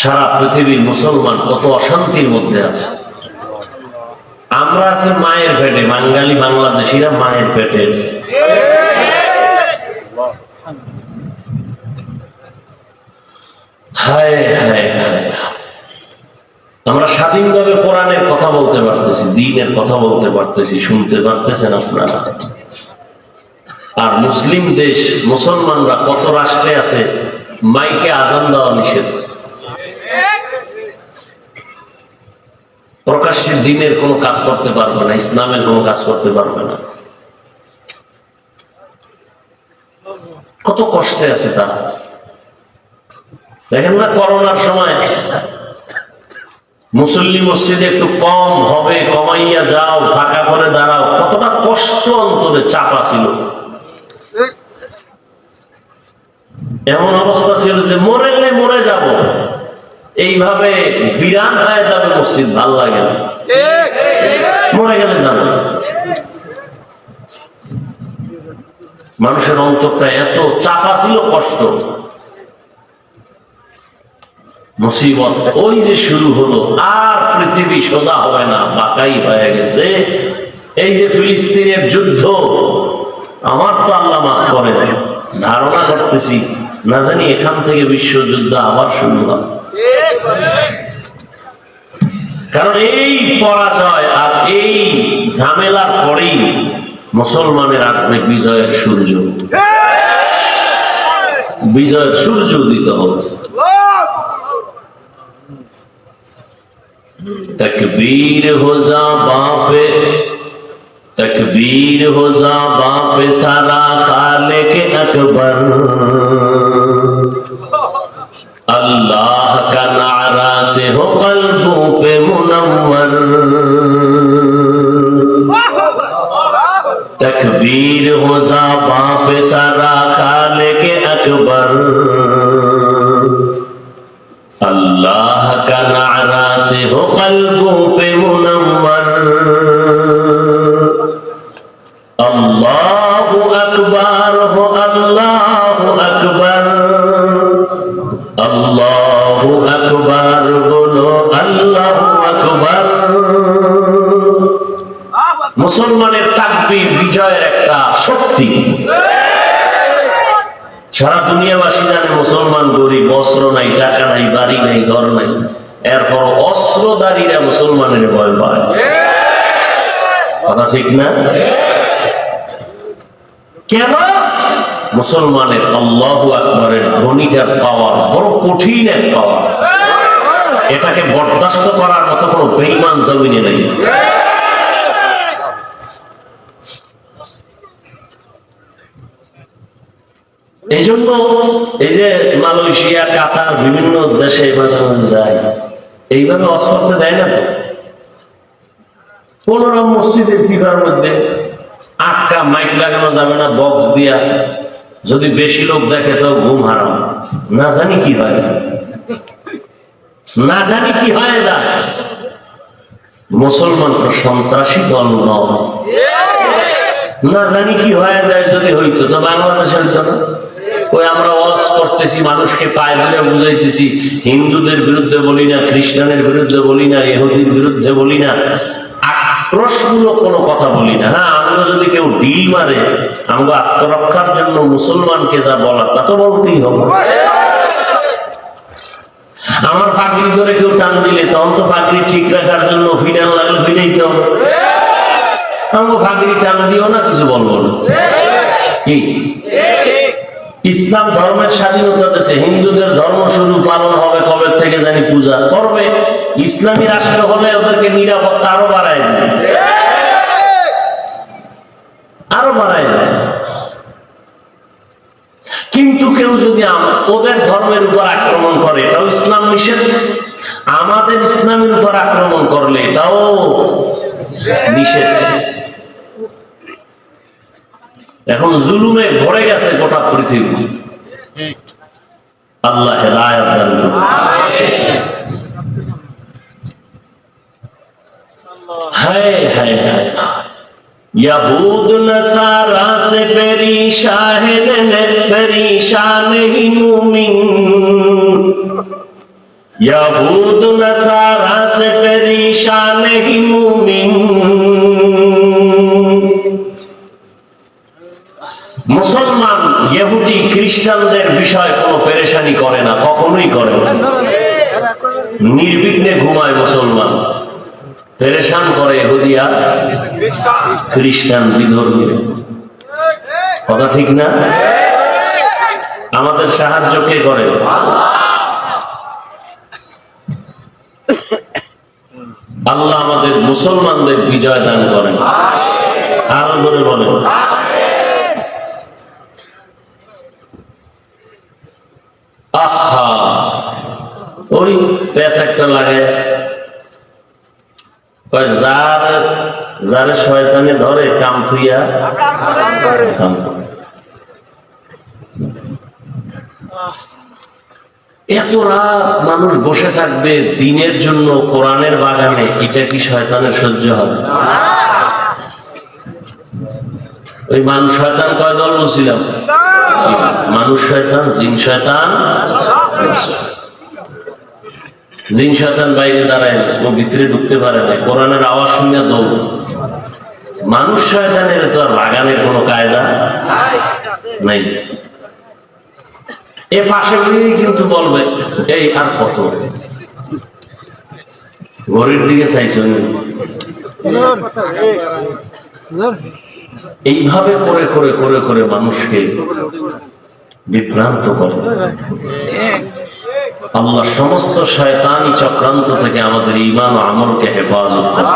সারা পৃথিবীর মুসলমান কত অশান্তির মধ্যে আছে। আমরা আছি মায়ের পেটে, বাঙালি বাংলাদেশিরা মায়ের পেটে আছে। হায় হায় হায়, আমরা স্বাধীনভাবে কোরআনের কথা বলতে পারতেছি, দ্বীনের কথা বলতে পারতেছি, শুনতে পারতেছেন আপনারা। আর মুসলিম দেশ মুসলমানরা কত রাষ্ট্রে আছে মাইকে আজান দেওয়া নিষেধ, প্রকাশ্যে দ্বীনের কোনো কাজ করতে পারবে না, ইসলামের কোনো কাজ করতে পারবে না। কত কষ্টে আছে তারা। দেখেন না করোনার সময় মুসল্লি মসজিদে একটু কম হবে, কমাইয়া যাও, ফাঁকা করে দাঁড়াও, কতটা কষ্ট অন্তরে চাপা ছিল। এমন অবস্থা ছিল যে মরে গেলে মরে যাব, এইভাবে বিরান হয়ে যাবে মসজিদ, ভাল লাগে না, মরে গেলে যাবে। মানুষের অন্তরটা এত চাপা ছিল, কষ্ট, মুসিবত ওই যে শুরু হলো, আর পৃথিবী সোজা হবে না, বাঁকাই হয়ে গেছে। এই যে ফিলিস্তিনের যুদ্ধ, আমার তো আল্লাহ মাফ করে, ধারণা করতেছি না জানি এখান থেকে বিশ্বযুদ্ধ আবার শুরু হয়। কারণ এই পরাজয় আর এই ঝামেলার পরেই মুসলমানের আসবে বিজয়ের সূর্য, বিজয়ের সূর্য উদিত হবে। तकबीर हो जा बापे, तकबीर हो जा बापे सारा खालिक अकबर, अल्लाह का नारा से हो कल्बों पे मुनव्वर, तकबीर हो जा बापे सारा खालिक अकबर, अल्लाह का नारा से हो कल्बों पे मुनव्वर, अल्लाहु अकबर हो, अल्लाहु अकबर, अल्लाहु अकबर बोलो, अल्लाहु अकबर। মুসলমানের তাকবীর বিজয়ের একটা শক্তি। সারা দুনিয়াবাসী জানে মুসলমান গরিব, অস্ত্র নাই, টাকা নাই, বাড়ি নাই, ঘর নাই, এরপর অস্ত্রধারীরা মুসলমানের ভয় পায়। কথা ঠিক না? কেন? মুসলমানের আল্লাহু আকবারের ধ্বনিটার পাওয়ার বড় কঠিন এক পাওয়ার, এটাকে বরদাস্ত করার মতো কোনো বেঈমান জমিনে নেই। এই জন্য এই যে মালয়েশিয়া, কাতার, বিভিন্ন দেশে মাঝে মাঝে যায়, এইভাবে ওয়াজ করতে দেয় না তো। 15 মসজিদের সিফার মধ্যে আটকা, মাইক লাগানো যাবে না, বক্স দিয়া, যদি বেশি লোক দেখে তো ঘুম হারাম, না জানি কি হয়, না জানি কি হয়ে যায়। মুসলমান তো সন্ত্রাসী দল নয়, না জানি কি হয়ে যায়। যদি হইতো তো বাংলাদেশে হইতো না। ওই আমরা ওয়াজ করতেছি, মানুষকে পায়ে ধরে বুঝাইতেছি, হিন্দুদের বিরুদ্ধে বলি না, খ্রিস্টানের বিরুদ্ধে বলি না, ইহুদির বিরুদ্ধে বলি না, আক্রোশমূলক কোনো কথা বলি না। হ্যাঁ, আমরা যদি কেউ ডিল মারে, আমরা আত্মরক্ষার জন্য মুসলমানকে যা বলা তা তো বলতেই হবে। আমার পাগড়ি ধরে কেউ টান দিলে তখন তো পাগড়ি ঠিক রাখার জন্য ফিডান লাগলে ফিডাইতে হবে। আমরা পাগড়ি টান দিও না, কিছু বলবো না। কি ইসলাম ধর্মের স্বাধীনতা দেশে হিন্দুদের ধর্ম শুরু পালন হবে কবে থেকে জানি, পূজা করবে। ইসলামী রাষ্ট্র হলে ওদেরকে নিরাপত্তা আরো বাড়ায় দেবে, আরো বাড়ায় দেবে। কিন্তু কেউ যদি ওদের ধর্মের উপর আক্রমণ করে, এটাও ইসলাম নিষেধ। আমাদের ইসলামের উপর আক্রমণ করলে এটাও নিষেধ। এখন জুলুমে ভরে গেছে গোটা পৃথিবী। আল্লাহ হেদায়েত দান করুন। हाय हाय हाय यहूद नसारा से परेशान ही मुमिन यहूद नसारा से परेशान नहीं मुमिन। মুসলমান ইহুদি খ্রিস্টানদের বিষয় কোনো পেরেশানি করে না, কখনোই করে না। নির্বিঘ্নে ঘুমায় মুসলমান, পেরেশান করে ইহুদি আর খ্রিস্টান বিধর্মী। কথা ঠিক না? আমাদের সাহায্য কে করে? আল্লাহ আমাদের মুসলমানদের বিজয় দান করেন। আরো করে বলেন আহা। ওই প্যাচ একটা লাগে, যারে শয়তানে ধরে কাম থুইয়া কাম করে। এত রাত মানুষ বসে থাকবে দিনের জন্য কোরআনের বাগানে, এটা কি শয়তানের সহ্য হবে? ওই মানুষ শয়তান কয় দল বলছিলাম? মানুষ শয়তান, জিন শয়তান। জিন শয়তান বাইরে দাঁড়ায়, ও ভিতরে ঢুকতে পারে না, কোরআনের আওয়াজ শুনে দৌড়। মানুষ শয়তানের তো আর বাগানের কোনো কায়দা নাই। এ পাশে কিন্তু বলবে এই আর কত, ঘরের দিকে চাইছেন। এইভাবে করে করে করে করে মানুষকে বিভ্রান্ত করে। আল্লাহ সমস্ত শয়তানি চক্রান্ত থেকে আমাদের ঈমান ও আমলকে হেফাজত করে।